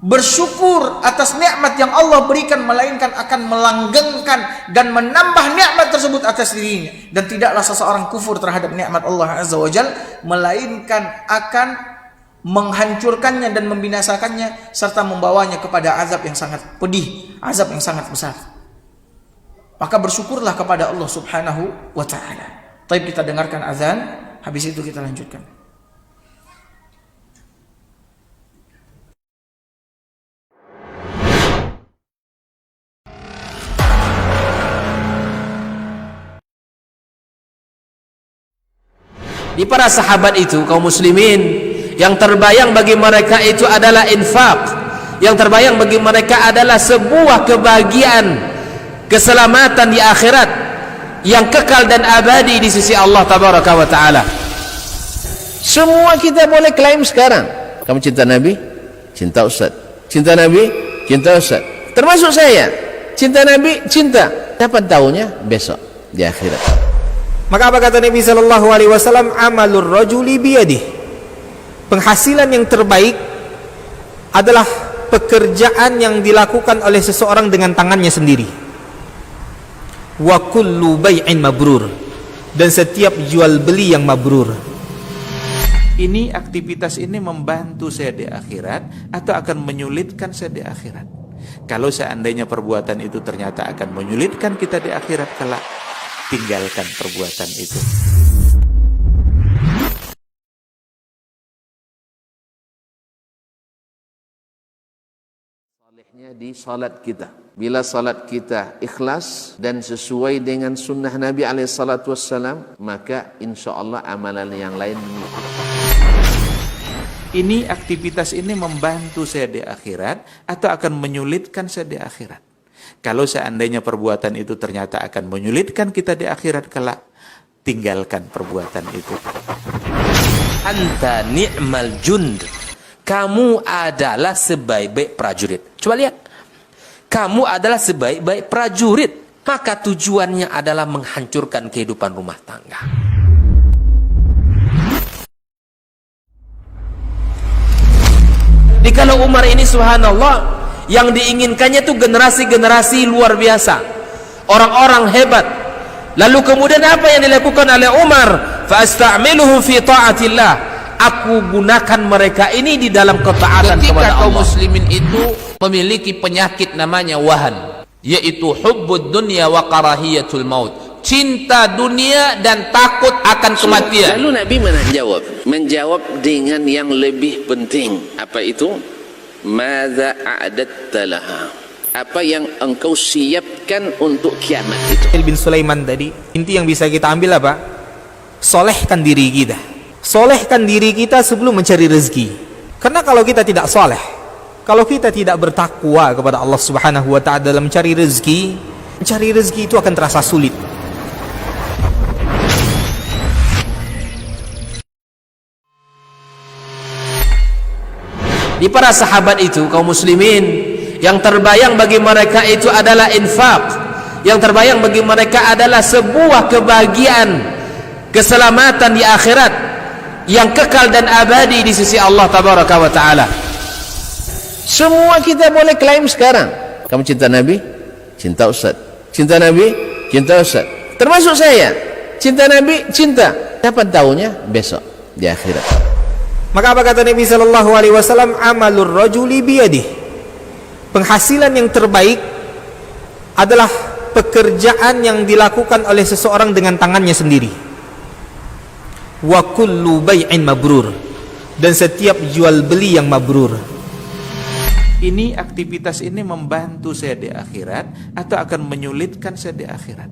bersyukur atas nikmat yang Allah berikan, melainkan akan melanggengkan dan menambah nikmat tersebut atas dirinya. Dan tidaklah seseorang kufur terhadap nikmat Allah Azza wa Jalla, melainkan akan menghancurkannya dan membinasakannya serta membawanya kepada azab yang sangat pedih, azab yang sangat besar. Maka bersyukurlah kepada Allah Subhanahu wa taala. Baik, kita dengarkan azan, habis itu kita lanjutkan. Di para sahabat itu, kaum muslimin, yang terbayang bagi mereka itu adalah infak, yang terbayang bagi mereka adalah sebuah kebahagiaan, keselamatan di akhirat yang kekal dan abadi di sisi Allah Tabaraka wa Ta'ala. Semua kita boleh klaim sekarang, kamu cinta Nabi, cinta Ustaz, cinta Nabi, cinta Ustaz, termasuk saya, cinta Nabi, cinta. Dapat tahunya besok di akhirat. Maka apa kata Nabi sallallahu alaihi wasallam? Amalur rajuli biyadihi. Penghasilan yang terbaik adalah pekerjaan yang dilakukan oleh seseorang dengan tangannya sendiri. Wa kullu bai'in mabrur, dan setiap jual beli yang mabrur. Ini aktivitas ini membantu saya di akhirat atau akan menyulitkan saya di akhirat? Kalau seandainya perbuatan itu ternyata akan menyulitkan kita di akhirat kelak, tinggalkan perbuatan itu. Di salat kita, bila salat kita ikhlas dan sesuai dengan sunnah Nabi SAW, maka insya Allah amalan yang lain mengikuti. Ini aktivitas ini membantu saya di akhirat atau akan menyulitkan saya di akhirat? Kalau seandainya perbuatan itu ternyata akan menyulitkan kita di akhirat kelak, tinggalkan perbuatan itu. Anta ni'mal jund. Kamu adalah sebaik-baik prajurit. Coba lihat. Kamu adalah sebaik-baik prajurit. Maka tujuannya adalah menghancurkan kehidupan rumah tangga. Jadi kalau Umar ini subhanallah, yang diinginkannya itu generasi-generasi luar biasa, orang-orang hebat. Lalu kemudian apa yang dilakukan oleh Umar? Fa'asta'miluhum fi ta'atillah. Aku gunakan mereka ini di dalam ketaatan kepada Allah. Ketika kaum muslimin itu memiliki penyakit namanya wahan, yaitu hubbud dunya wa karahiyatul maut, cinta dunia dan takut akan kematian. Lalu Nabi menjawab dengan yang lebih penting. Apa itu? Madza a'adatta laha. Apa yang engkau siapkan untuk kiamat itu? Bin Sulaiman tadi, inti yang bisa kita ambil apa? Solehkan diri kita. Solehkan diri kita sebelum mencari rezeki. Karena kalau kita tidak soleh, kalau kita tidak bertakwa kepada Allah Subhanahu wa ta'ala dalam mencari rezeki itu akan terasa sulit. Di para sahabat itu, kaum muslimin, yang terbayang bagi mereka itu adalah infak. Yang terbayang bagi mereka adalah sebuah kebahagiaan, keselamatan di akhirat yang kekal dan abadi di sisi Allah Tabaraka wa Ta'ala. Semua kita boleh klaim sekarang. Kamu cinta Nabi? Cinta Ustaz. Cinta Nabi? Cinta Ustaz. Termasuk saya. Cinta Nabi? Cinta. Kapan tahunya? Besok di akhirat. Maka apa kata Nabi sallallahu alaihi wasallam? Amalur rajuli biyadih. Penghasilan yang terbaik adalah pekerjaan yang dilakukan oleh seseorang dengan tangannya sendiri. Wa kullu bai'in mabrur. Dan setiap jual beli yang mabrur. Ini aktivitas ini membantu saya di akhirat atau akan menyulitkan saya di akhirat.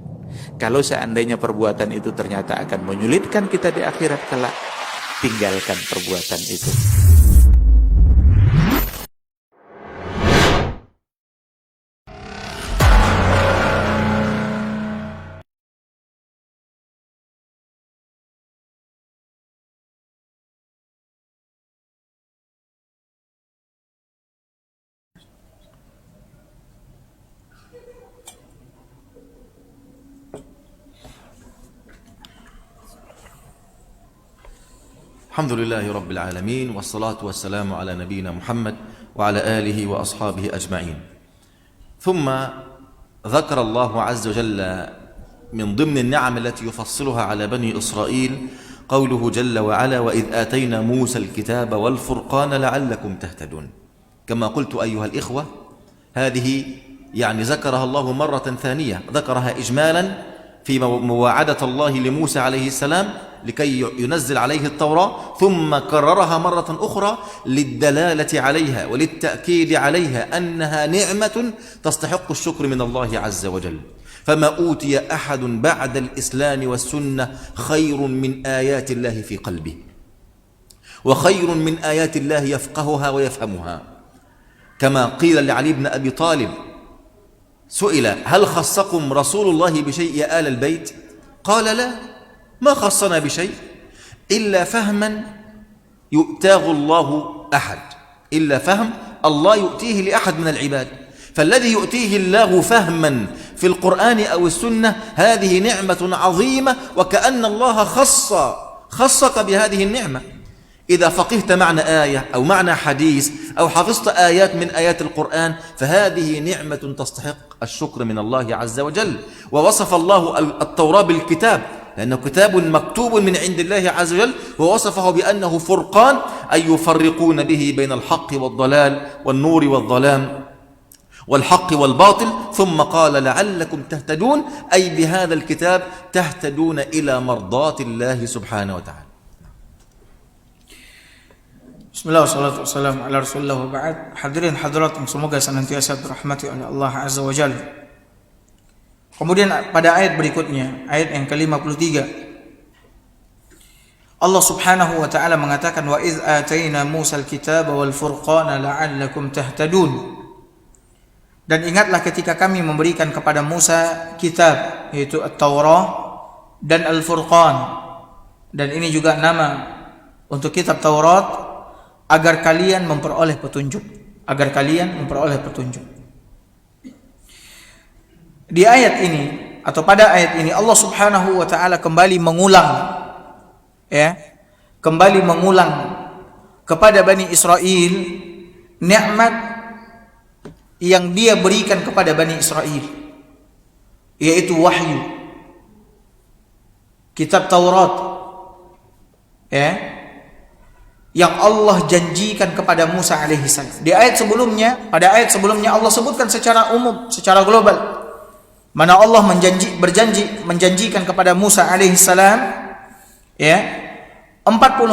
Kalau seandainya perbuatan itu ternyata akan menyulitkan kita di akhirat kelak, tinggalkan perbuatan itu. الحمد لله رب العالمين والصلاة والسلام على نبينا محمد وعلى آله وأصحابه أجمعين. ثم ذكر الله عز وجل من ضمن النعم التي يفصلها على بني إسرائيل قوله جل وعلا: وإذ آتينا موسى الكتاب والفرقان لعلكم تهتدون. كما قلت أيها الإخوة، هذه يعني ذكرها الله مرة ثانية، ذكرها إجمالا في مواعدة الله لموسى عليه السلام لكي ينزل عليه التوراة، ثم كررها مرة أخرى للدلالة عليها وللتأكيد عليها أنها نعمة تستحق الشكر من الله عز وجل. فما أوتي أحد بعد الإسلام والسنة خير من آيات الله في قلبه، وخير من آيات الله يفقهها ويفهمها. كما قيل لعلي بن أبي طالب، سئل: هل خصكم رسول الله بشيء يا آل البيت؟ قال: لا، ما خصنا بشيء إلا فهما يؤتاه الله أحد، إلا فهم الله يؤتيه لأحد من العباد. فالذي يؤتيه الله فهما في القرآن أو السنة هذه نعمة عظيمة، وكأن الله خصك بهذه النعمة. إذا فقهت معنى آية أو معنى حديث أو حفظت آيات من آيات القرآن فهذه نعمة تستحق الشكر من الله عز وجل. ووصف الله التوراة بالكتاب لأنه كتاب مكتوب من عند الله عز وجل، ووصفه بأنه فرقان، أي يفرقون به بين الحق والضلال والنور والظلام والحق والباطل. ثم قال: لعلكم تهتدون، أي بهذا الكتاب تهتدون إلى مرضاة الله سبحانه وتعالى. Bismillah, wassalatu wassalamu ala rasulillah wa ba'd. Hadirin hadirat yang semoga senantiasa dirahmati oleh Allah Azza wa Jalla. Kemudian pada ayat berikutnya, ayat yang ke-53, Allah Subhanahu wa taala mengatakan: wa iz ataina Musa al-kitaba wal furqana la'allakum tahtadun. Dan ingatlah ketika kami memberikan kepada Musa kitab, yaitu At-Taurah dan Al-Furqan. Dan ini juga nama untuk kitab Taurat, agar kalian memperoleh petunjuk. Agar kalian memperoleh petunjuk. Di ayat ini, atau pada ayat ini, Allah Subhanahu wa ta'ala kembali mengulang, kembali mengulang kepada Bani Israel nikmat yang dia berikan kepada Bani Israel, yaitu wahyu, kitab Taurat, yang Allah janjikan kepada Musa alaihissalam. Di ayat sebelumnya, pada ayat sebelumnya Allah sebutkan secara umum, secara global, mana Allah menjanjikan kepada Musa alaihissalam 40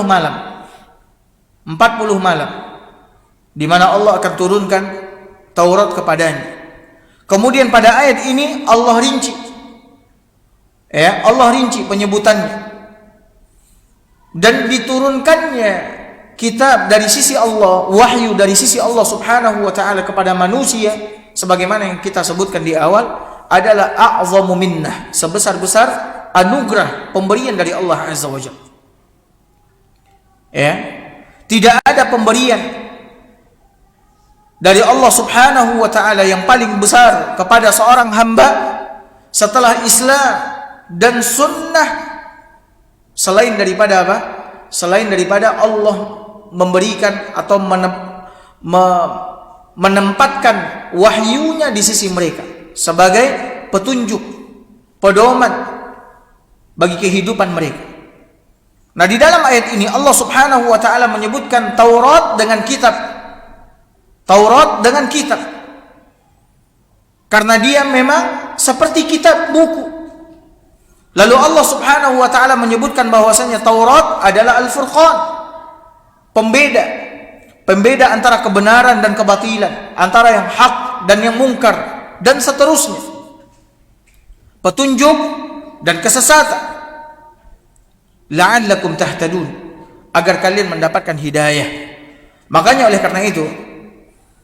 malam, 40 malam, di mana Allah akan turunkan Taurat kepadanya. Kemudian pada ayat ini Allah rinci, Allah rinci penyebutannya, dan diturunkannya kitab dari sisi Allah, wahyu dari sisi Allah Subhanahu wa ta'ala kepada manusia, sebagaimana yang kita sebutkan di awal, adalah a'zamu minnah, sebesar-besar anugerah pemberian dari Allah Azza wa Jalla. Tidak ada pemberian dari Allah Subhanahu wa ta'ala yang paling besar kepada seorang hamba setelah Islam dan sunnah selain daripada apa? Selain daripada Allah memberikan atau menempatkan wahyunya di sisi mereka sebagai petunjuk, pedoman bagi kehidupan mereka. Nah, di dalam ayat ini Allah Subhanahu wa ta'ala menyebutkan Taurat dengan kitab. Taurat dengan kitab, karena dia memang seperti kitab, buku. Lalu Allah Subhanahu wa ta'ala menyebutkan bahwasanya Taurat adalah Al-Furqan, pembeda antara kebenaran dan kebatilan, antara yang hak dan yang mungkar, dan seterusnya, petunjuk dan kesesatan. La'allakum tahtadun, agar kalian mendapatkan hidayah. Makanya oleh karena itu,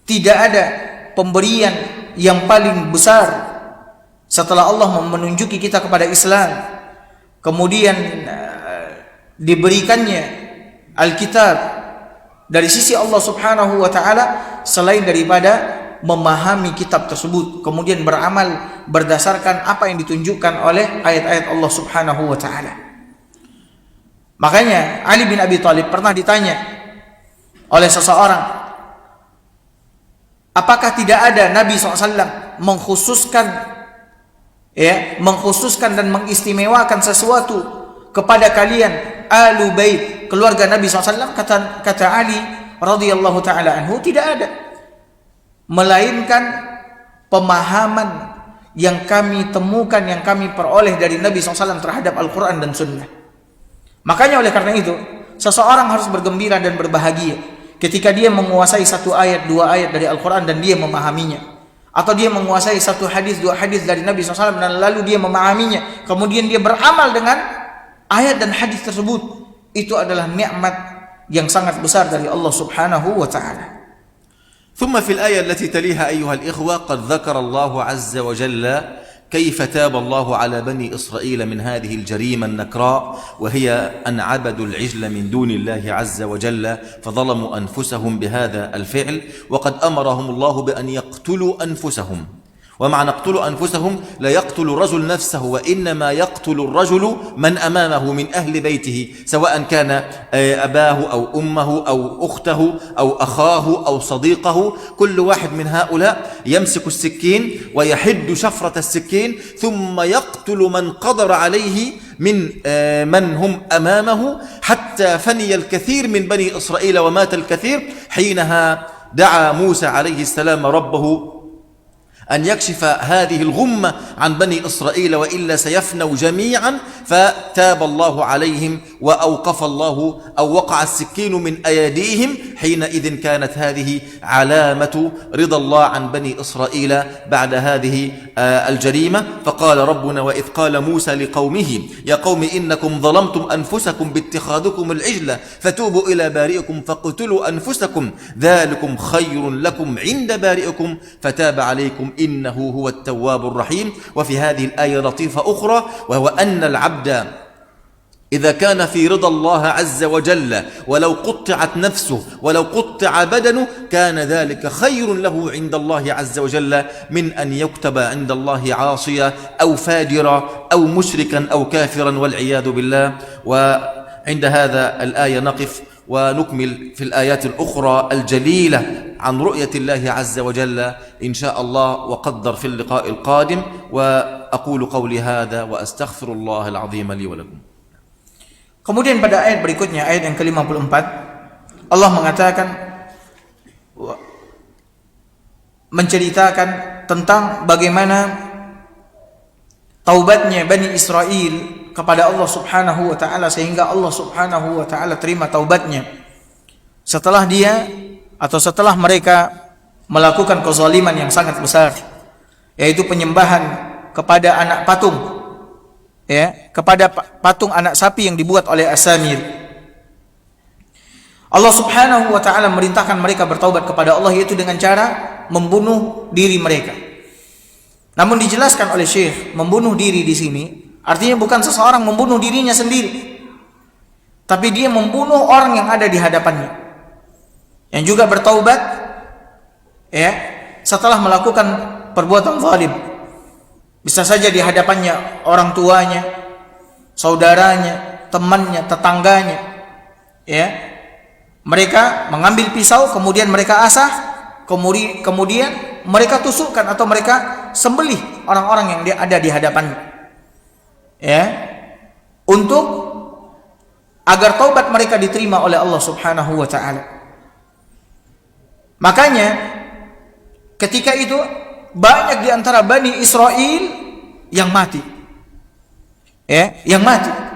tidak ada pemberian yang paling besar setelah Allah menunjuki kita kepada Islam, kemudian diberikannya Alkitab dari sisi Allah Subhanahu wa ta'ala, selain daripada memahami kitab tersebut, kemudian beramal berdasarkan apa yang ditunjukkan oleh ayat-ayat Allah Subhanahu wa ta'ala. Makanya Ali bin Abi Thalib pernah ditanya oleh seseorang, apakah tidak ada Nabi SAW mengkhususkan dan mengistimewakan sesuatu kepada kalian Ahlul Bait, keluarga Nabi SAW? Kata Ali radhiyallahu ta'ala anhu, tidak ada, melainkan pemahaman yang kami temukan, yang kami peroleh dari Nabi SAW terhadap Al-Quran dan Sunnah. Makanya oleh karena itu, seseorang harus bergembira dan berbahagia ketika dia menguasai satu ayat, dua ayat dari Al-Quran dan dia memahaminya, atau dia menguasai satu hadis, dua hadis dari Nabi SAW dan lalu dia memahaminya, kemudian dia beramal dengan ayat dan hadis tersebut. Itu adalah nikmat yang sangat besar dari Allah Subhanahu wa ta'ala. ثم في الآية التي تليها أيها الإخوة قد ذكر الله عز وجل كيف تاب الله على بني إسرائيل من هذه الجريمة النكراء، وهي أن عبدوا العجل من دون الله عز وجل فظلموا أنفسهم بهذا الفعل، وقد أمرهم الله بأن يقتلوا أنفسهم. ومعنى اقتلوا أنفسهم لا يقتل الرجل نفسه، وإنما يقتل الرجل من أمامه من أهل بيته، سواء كان أباه أو أمه أو أخته أو أخاه أو صديقه. كل واحد من هؤلاء يمسك السكين ويحد شفرة السكين ثم يقتل من قدر عليه من هم أمامه، حتى فني الكثير من بني إسرائيل ومات الكثير. حينها دعا موسى عليه السلام ربه أن يكشف هذه الغمة عن بني إسرائيل وإلا سيفنوا جميعا، فتاب الله عليهم وأوقف الله أو وقع السكين من أيديهم حينئذ كانت هذه علامة رضا الله عن بني إسرائيل بعد هذه الجريمة. فقال ربنا وإذ قال موسى لقومه يا قوم إنكم ظلمتم أنفسكم باتخاذكم العجلة فتوبوا إلى بارئكم فاقتلوا أنفسكم ذلكم خير لكم عند بارئكم فتاب عليكم إنه هو التواب الرحيم. وفي هذه الآية لطيفة أخرى وهو أن العبد إذا كان في رضا الله عز وجل ولو قطعت نفسه ولو قطع بدنه كان ذلك خير له عند الله عز وجل من أن يكتب عند الله عاصيا أو فاجرا أو مشركا أو كافرا والعياذ بالله. وعند هذا الآية نقف ونكمل في الآيات الأخرى الجليلة عن رؤية الله عز وجل إن شاء الله وقدر في اللقاء القادم. وأقول قولي هذا وأستغفر الله العظيم لي ولكم. Kemudian pada ayat berikutnya, ayat yang ke-54, Allah mengatakan, menceritakan tentang bagaimana taubatnya Bani Israel kepada Allah Subhanahu wa taala, sehingga Allah Subhanahu wa taala terima taubatnya setelah dia atau setelah mereka melakukan kezaliman yang sangat besar, yaitu penyembahan kepada anak patung, ya, kepada patung anak sapi yang dibuat oleh Asamir. Allah Subhanahu wa taala merintahkan mereka bertaubat kepada Allah, yaitu dengan cara membunuh diri mereka. Namun dijelaskan oleh Syekh, membunuh diri di sini artinya bukan seseorang membunuh dirinya sendiri, tapi dia membunuh orang yang ada di hadapannya, yang juga bertaubat, ya, setelah melakukan perbuatan zalim. Bisa saja di hadapannya orang tuanya, saudaranya, temannya, tetangganya, ya. Mereka mengambil pisau, kemudian mereka asah, kemudian mereka tusukkan atau mereka sembelih orang-orang yang ada di hadapannya, ya, untuk agar taubat mereka diterima oleh Allah Subhanahu wa taala. Makanya ketika itu banyak di antara Bani Israel yang mati, ya, yang mati.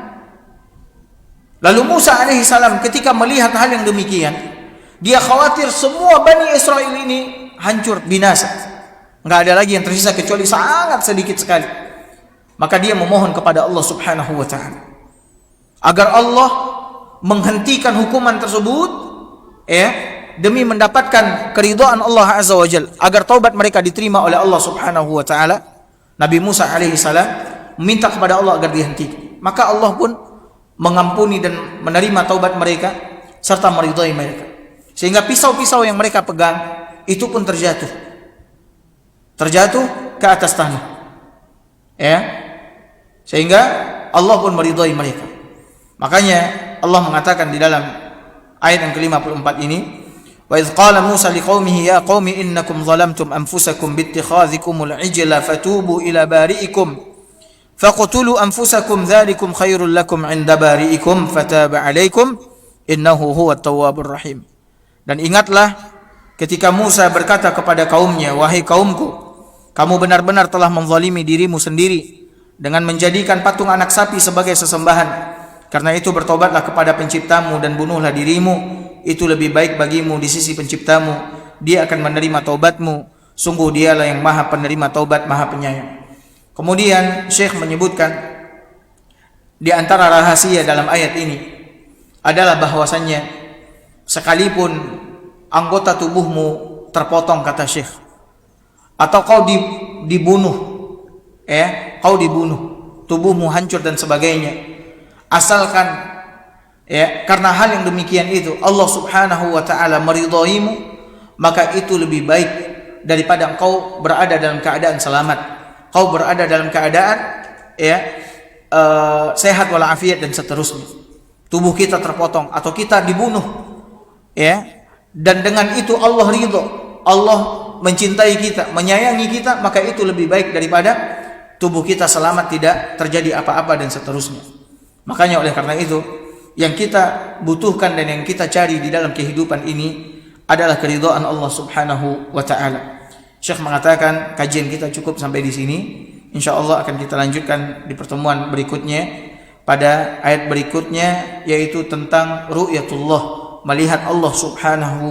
Lalu Musa alaihissalam ketika melihat hal yang demikian, dia khawatir semua Bani Israel ini hancur, binasa, nggak ada lagi yang tersisa kecuali sangat sedikit sekali. Maka dia memohon kepada Allah Subhanahu wa taala agar Allah menghentikan hukuman tersebut, ya, demi mendapatkan keridhaan Allah Azza wa Jalla, agar taubat mereka diterima oleh Allah Subhanahu wa taala. Nabi Musa alaihissalam meminta kepada Allah agar dihentikan. Maka Allah pun mengampuni dan menerima taubat mereka serta meridhai mereka, sehingga pisau-pisau yang mereka pegang itu pun terjatuh ke atas tanah, ya, sehingga Allah pun meridhai mereka. Makanya Allah mengatakan di dalam ayat yang ke-54 ini, wa idz qala Musa liqaumihi ya qaumi innakum zalamtum anfusakum bittikhadhikumul ijla fatubu ila bari'ikum faqtulu anfusakum dzalikum khairul lakum 'inda bari'ikum fataba 'alaikum innahu huwat tawwabur rahim. Dan ingatlah ketika Musa berkata kepada kaumnya, wahai kaumku, kamu benar-benar telah menzalimi dirimu sendiri dengan menjadikan patung anak sapi sebagai sesembahan. Karena itu bertobatlah kepada penciptamu dan bunuhlah dirimu, itu lebih baik bagimu di sisi penciptamu. Dia akan menerima taubatmu, sungguh dialah yang maha penerima taubat, maha penyayang. Kemudian Syekh menyebutkan di antara rahasia dalam ayat ini adalah bahwasannya sekalipun anggota tubuhmu terpotong, kata Syekh, atau kau dibunuh, kau dibunuh, tubuhmu hancur dan sebagainya, asalkan, ya, karena hal yang demikian itu Allah Subhanahu wa taala meridhoimu, maka itu lebih baik daripada engkau berada dalam keadaan selamat, kau berada dalam keadaan, ya, sehat walafiat dan seterusnya. Tubuh kita terpotong atau kita dibunuh, ya, dan dengan itu Allah ridho, Allah mencintai kita, menyayangi kita, maka itu lebih baik daripada tubuh kita selamat, tidak terjadi apa-apa dan seterusnya. Makanya oleh karena itu yang kita butuhkan dan yang kita cari di dalam kehidupan ini adalah keridhaan Allah Subhanahu wa taala. Syekh mengatakan kajian kita cukup sampai di sini. Insyaallah akan kita lanjutkan di pertemuan berikutnya. pada ayat berikutnya, yaitu tentang ru'yatullah, melihat Allah Subhanahu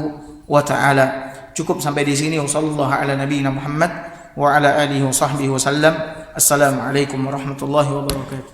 wa taala. Cukup sampai di sini. Wassallallahu ala nabiyina Muhammad wa ala alihi wa sahbihi wasallam. Assalamualaikum warahmatullahi wabarakatuh.